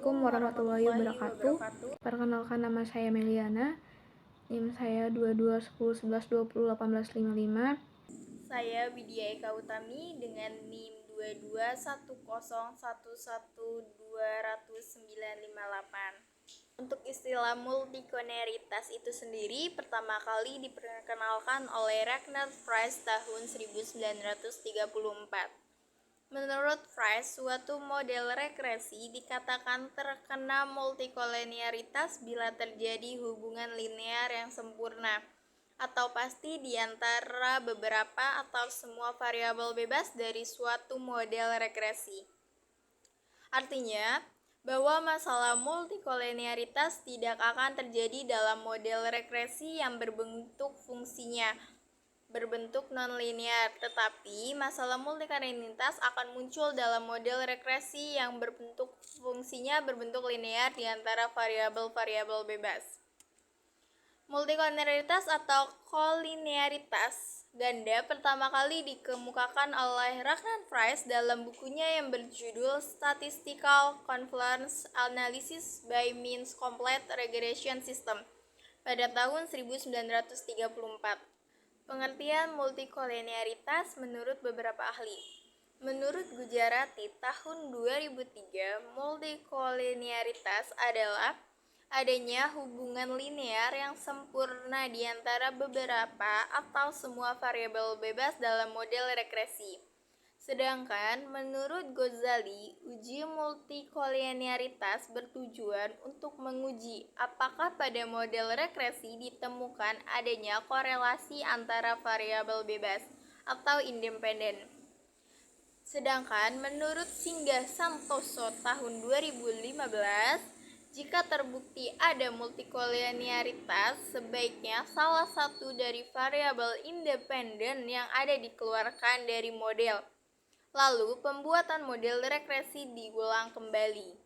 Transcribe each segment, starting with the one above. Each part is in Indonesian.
Assalamualaikum warahmatullahi wabarakatuh. Perkenalkan, nama saya Meliana. NIM saya 221011201855. Saya Widya Eka Utami dengan NIM 22101112000958. Untuk istilah multikoneritas itu sendiri pertama kali diperkenalkan oleh Ragnar Price tahun 1934. Menurut Price, suatu model regresi dikatakan terkena multikolenialitas bila terjadi hubungan linear yang sempurna atau pasti di antara beberapa atau semua variabel bebas dari suatu model regresi. Artinya, bahwa masalah multikolenialitas tidak akan terjadi dalam model regresi yang berbentuk fungsinya berbentuk non-linear, tetapi masalah multikolenialitas akan muncul dalam model regresi yang berbentuk fungsinya berbentuk linear di antara variabel-variabel bebas. Multikolenialitas atau kolinearitas ganda pertama kali dikemukakan oleh Ragnar Price dalam bukunya yang berjudul Statistical Convergence Analysis by Means Complete Regression System pada tahun 1934. Pengertian multikolenialitas menurut beberapa ahli. Menurut Gujarati tahun 2003, multikolenialitas adalah adanya hubungan linear yang sempurna di antara beberapa atau semua variabel bebas dalam model regresi. Sedangkan menurut Ghazali, uji multikolenialitas bertujuan untuk menguji apakah pada model regresi ditemukan adanya korelasi antara variabel bebas atau independen. Sedangkan menurut Singgah Santoso tahun 2015, jika terbukti ada multikolenialitas, sebaiknya salah satu dari variabel independen yang ada dikeluarkan dari model. Lalu, pembuatan model regresi diulang kembali.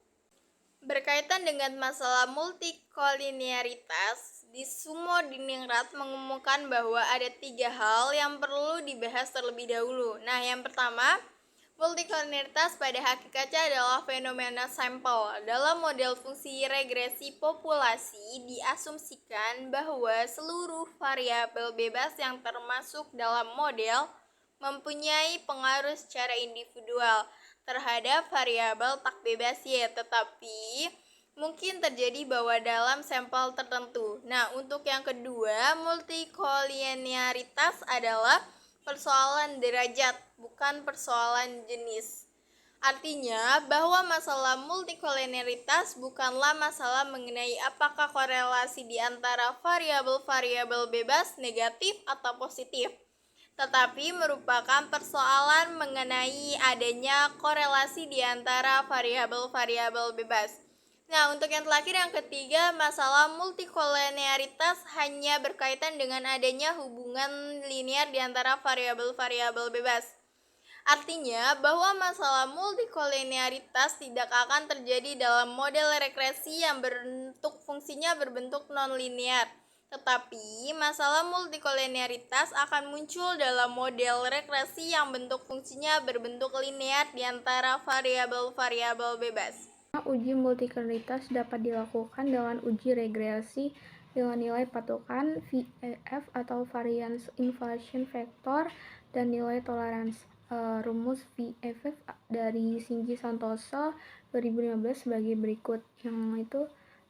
Berkaitan dengan masalah multikolenialitas, di Sumo Diningrat mengumumkan bahwa ada 3 hal yang perlu dibahas terlebih dahulu. Nah, yang pertama, multikolenialitas pada hakikatnya adalah fenomena sampel. Dalam model fungsi regresi populasi, diasumsikan bahwa seluruh variabel bebas yang termasuk dalam model mempunyai pengaruh secara individual terhadap variabel tak bebas Y, tetapi mungkin terjadi bahwa dalam sampel tertentu. Nah, untuk yang kedua, multikolenialitas adalah persoalan derajat, bukan persoalan jenis. Artinya, bahwa masalah multikolenialitas bukanlah masalah mengenai apakah korelasi di antara variabel-variabel bebas negatif atau positif, tetapi merupakan persoalan mengenai adanya korelasi di antara variabel-variabel bebas. Nah, untuk yang terakhir, yang ketiga, masalah multikolenialitas hanya berkaitan dengan adanya hubungan linear di antara variabel-variabel bebas. Artinya, bahwa masalah multikolenialitas tidak akan terjadi dalam model regresi yang bentuk fungsinya berbentuk non-linear. Tetapi, masalah multikolenialitas akan muncul dalam model regresi yang bentuk fungsinya berbentuk linear di antara variabel-variabel bebas. Uji multikolenialitas dapat dilakukan dengan uji regresi dengan nilai patokan VAF atau Variance Inflation Factor dan nilai toleransi. Rumus VAF dari Singgih Santoso 2015 sebagai berikut. Yang itu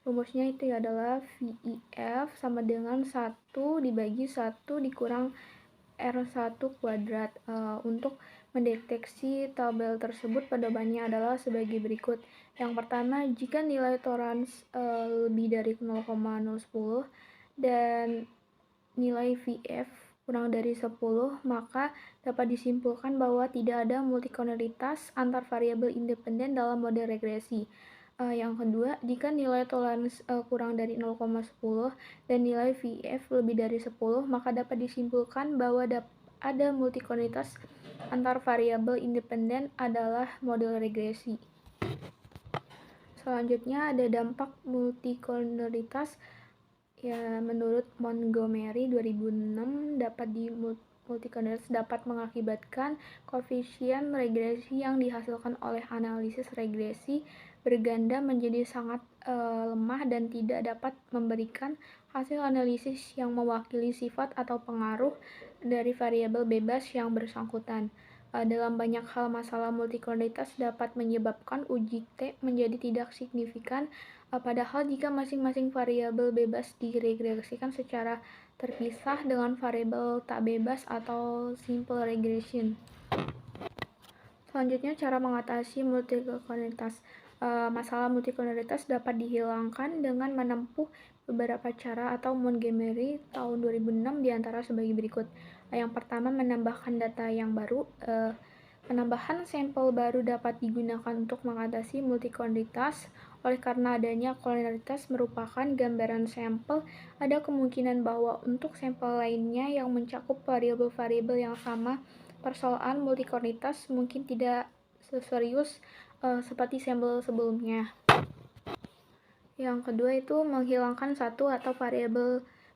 rumusnya itu adalah VIF sama dengan 1 dibagi 1 dikurang R1 kuadrat. Untuk mendeteksi tabel tersebut, pedomannya adalah sebagai berikut. Yang pertama, jika nilai toleransi lebih dari 0,010 dan nilai VF kurang dari 10, maka dapat disimpulkan bahwa tidak ada multikolenialitas antar variabel independen dalam model regresi. Yang kedua, jika nilai toleransi kurang dari 0,10 dan nilai VF lebih dari 10, maka dapat disimpulkan bahwa ada multikolenialitas antar variabel independen adalah model regresi. Selanjutnya ada dampak multikolenialitas. Ya, menurut Montgomery 2006, multikolenialitas dapat mengakibatkan koefisien regresi yang dihasilkan oleh analisis regresi berganda menjadi sangat lemah dan tidak dapat memberikan hasil analisis yang mewakili sifat atau pengaruh dari variabel bebas yang bersangkutan. Dalam banyak hal, masalah multikoloritas dapat menyebabkan uji T menjadi tidak signifikan, padahal jika masing-masing variabel bebas diregresikan secara terpisah dengan variabel tak bebas atau simple regression. Selanjutnya, cara mengatasi multikoloritas. Masalah multikoloritas dapat dihilangkan dengan menempuh beberapa cara atau Montgomery tahun 2006 diantara sebagai berikut. Yang pertama, menambahkan data yang baru. Penambahan sampel baru dapat digunakan untuk mengatasi multikoloritas. Oleh karena adanya koloritas merupakan gambaran sampel, ada kemungkinan bahwa untuk sampel lainnya yang mencakup variabel-variabel yang sama, persoalan multikoloritas mungkin tidak seserius seperti sampel sebelumnya. Yang kedua itu menghilangkan satu atau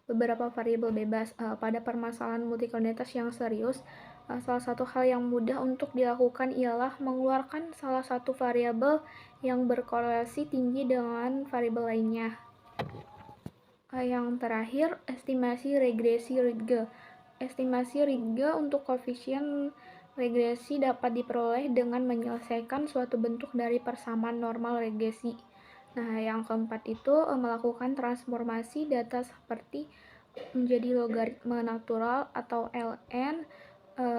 beberapa variabel bebas. Pada permasalahan multikoloritas yang serius, salah satu hal yang mudah untuk dilakukan ialah mengeluarkan salah satu variabel yang berkorelasi tinggi dengan variabel lainnya. Yang terakhir, estimasi regresi Rydge. Estimasi Rydge untuk koefisien regresi dapat diperoleh dengan menyelesaikan suatu bentuk dari persamaan normal regresi. Nah, yang keempat itu melakukan transformasi data seperti menjadi logaritma natural atau ln.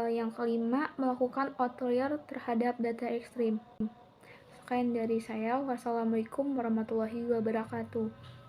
Yang kelima, melakukan outlier terhadap data ekstrim. Sekian dari saya. Wassalamualaikum warahmatullahi wabarakatuh.